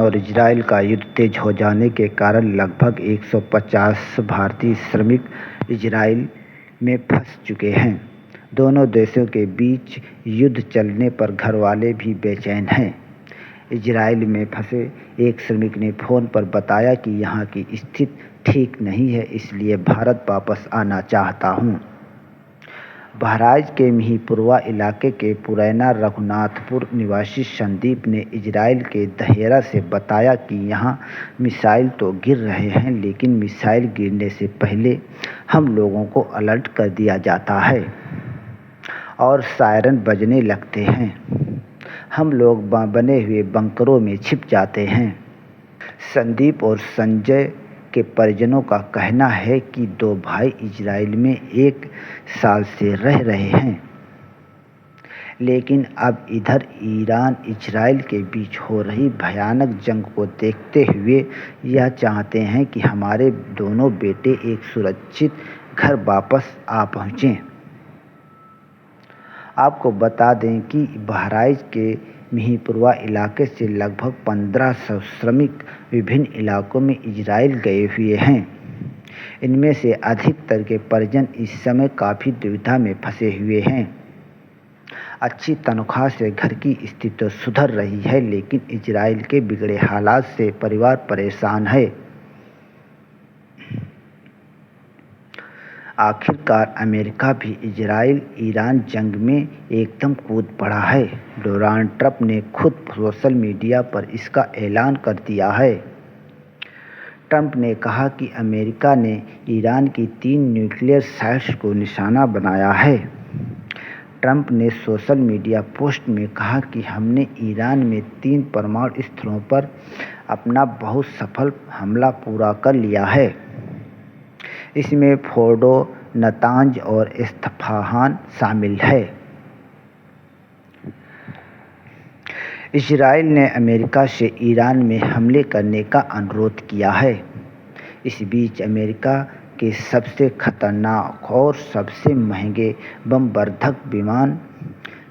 और इजराइल का युद्ध तेज हो जाने के कारण लगभग 150 भारतीय श्रमिक इजराइल में फंस चुके हैं। दोनों देशों के बीच युद्ध चलने पर घरवाले भी बेचैन हैं। इजराइल में फंसे एक श्रमिक ने फ़ोन पर बताया कि यहाँ की स्थिति ठीक नहीं है, इसलिए भारत वापस आना चाहता हूँ। बहराइच के मिहींपुरवा इलाके के पुरैना रघुनाथपुर निवासी संदीप ने इजराइल के दहेरा से बताया कि यहाँ मिसाइल तो गिर रहे हैं, लेकिन मिसाइल गिरने से पहले हम लोगों को अलर्ट कर दिया जाता है और सायरन बजने लगते हैं। हम लोग बने हुए बंकरों में छिप जाते हैं। संदीप और संजय के परिजनों का कहना है कि दो भाई इजराइल में 1 साल से रह रहे हैं, लेकिन अब इधर ईरान इजराइल के बीच हो रही भयानक जंग को देखते हुए यह चाहते हैं कि हमारे दोनों बेटे एक सुरक्षित घर वापस आ पहुँचें। आपको बता दें कि बहराइच के मिहींपुरवा इलाके से लगभग 1500 श्रमिक विभिन्न इलाकों में इजराइल गए हुए हैं। इनमें से अधिकतर के परिजन इस समय काफ़ी दुविधा में फंसे हुए हैं। अच्छी तनख्वाह से घर की स्थिति तो सुधर रही है, लेकिन इजराइल के बिगड़े हालात से परिवार परेशान है। आखिरकार अमेरिका भी इजराइल ईरान जंग में एकदम कूद पड़ा है। डोनाल्ड ट्रंप ने खुद सोशल मीडिया पर इसका ऐलान कर दिया है। ट्रंप ने कहा कि अमेरिका ने ईरान की 3 न्यूक्लियर साइट्स को निशाना बनाया है। ट्रंप ने सोशल मीडिया पोस्ट में कहा कि हमने ईरान में 3 परमाणु स्थलों पर अपना बहुत सफल हमला पूरा कर लिया है। इसमें फोर्डो, नतांज और इस्फहान शामिल है। इजराइल ने अमेरिका से ईरान में हमले करने का अनुरोध किया है। इस बीच अमेरिका के सबसे खतरनाक और सबसे महंगे बमवर्धक विमान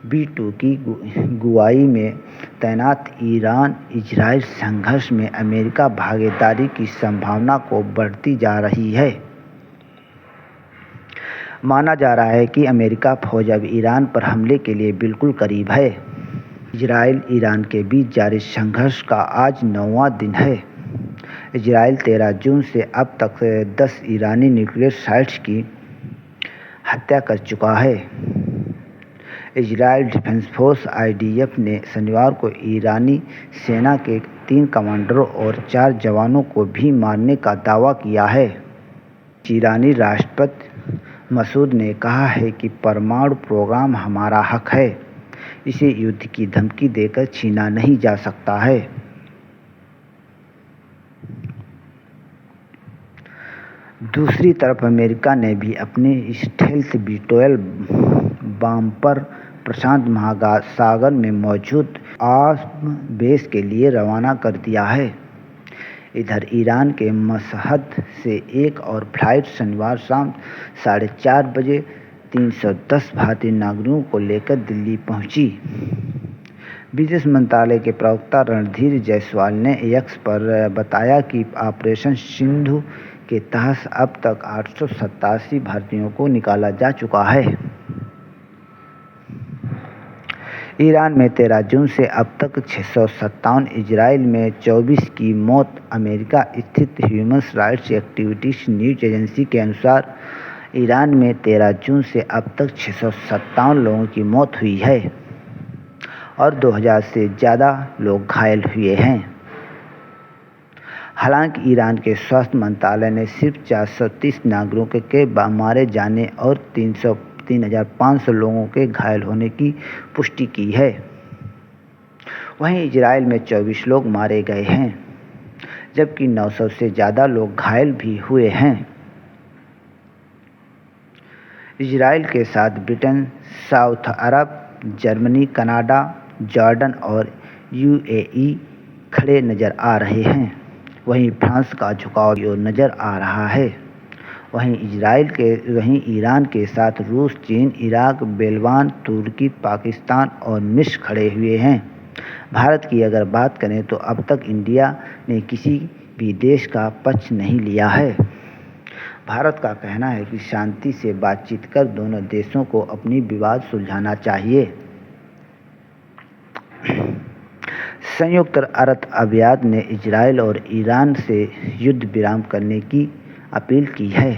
B-2 की गुआई में तैनात ईरान इजराइल संघर्ष में अमेरिका भागीदारी की संभावना को बढ़ती जा रही है। माना जा रहा है कि अमेरिका फौज अब ईरान पर हमले के लिए बिल्कुल करीब है। इजराइल ईरान के बीच जारी संघर्ष का आज 9वां दिन है। इजराइल 13 जून से अब तक 10 ईरानी न्यूक्लियर साइट्स की हत्या कर चुका है। इजराइल डिफेंस फोर्स IDF ने शनिवार को ईरानी सेना के 3 कमांडरों और 4 जवानों को भी मारने का दावा किया है। ईरानी राष्ट्रपति मसूद ने कहा है कि परमाणु प्रोग्राम हमारा हक है, इसे युद्ध की धमकी देकर छीना नहीं जा सकता है। दूसरी तरफ अमेरिका ने भी अपने स्टेल्थ B-12 बॉम्बर प्रशांत महासागर में मौजूद आर्म बेस के लिए रवाना कर दिया है। इधर ईरान के मशहद से एक और फ्लाइट शनिवार शाम 4:30 बजे 310 भारतीय नागरिकों को लेकर दिल्ली पहुंची। विदेश मंत्रालय के प्रवक्ता रणधीर जायसवाल ने X पर बताया कि ऑपरेशन सिंधु के तहत अब तक 887 भारतीयों को निकाला जा चुका है। ईरान में 13 जून से अब तक 657, इजराइल में 24 की मौत। अमेरिका स्थित human rights activities news agency के अनुसार ईरान में 13 जून से अब तक 657 लोगों की मौत हुई है और 2000 से ज़्यादा लोग घायल हुए हैं। हालांकि ईरान के स्वास्थ्य मंत्रालय ने सिर्फ 430 नागरिकों के मारे जाने और 3,500 लोगों के घायल होने की पुष्टि की है। वहीं इजराइल में 24 लोग मारे गए हैं, जबकि 900 से ज़्यादा लोग घायल भी हुए हैं। इजराइल के साथ ब्रिटेन, साउथ अरब, जर्मनी, कनाडा, जॉर्डन और UAE खड़े नज़र आ रहे हैं। वहीं फ्रांस का झुकाव भी नज़र आ रहा है। वहीं ईरान के साथ रूस, चीन, इराक, बेलवान, तुर्की, पाकिस्तान और मिस्र खड़े हुए हैं। भारत की अगर बात करें तो अब तक इंडिया ने किसी भी देश का पक्ष नहीं लिया है। भारत का कहना है कि शांति से बातचीत कर दोनों देशों को अपनी विवाद सुलझाना चाहिए। संयुक्त अरब अमीरात ने इजरायल और ईरान से युद्ध विराम करने की अपील की है।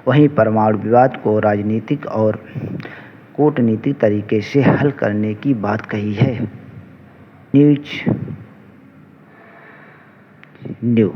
वहीं परमाणु विवाद को राजनीतिक और कूटनीतिक तरीके से हल करने की बात कही है। न्यू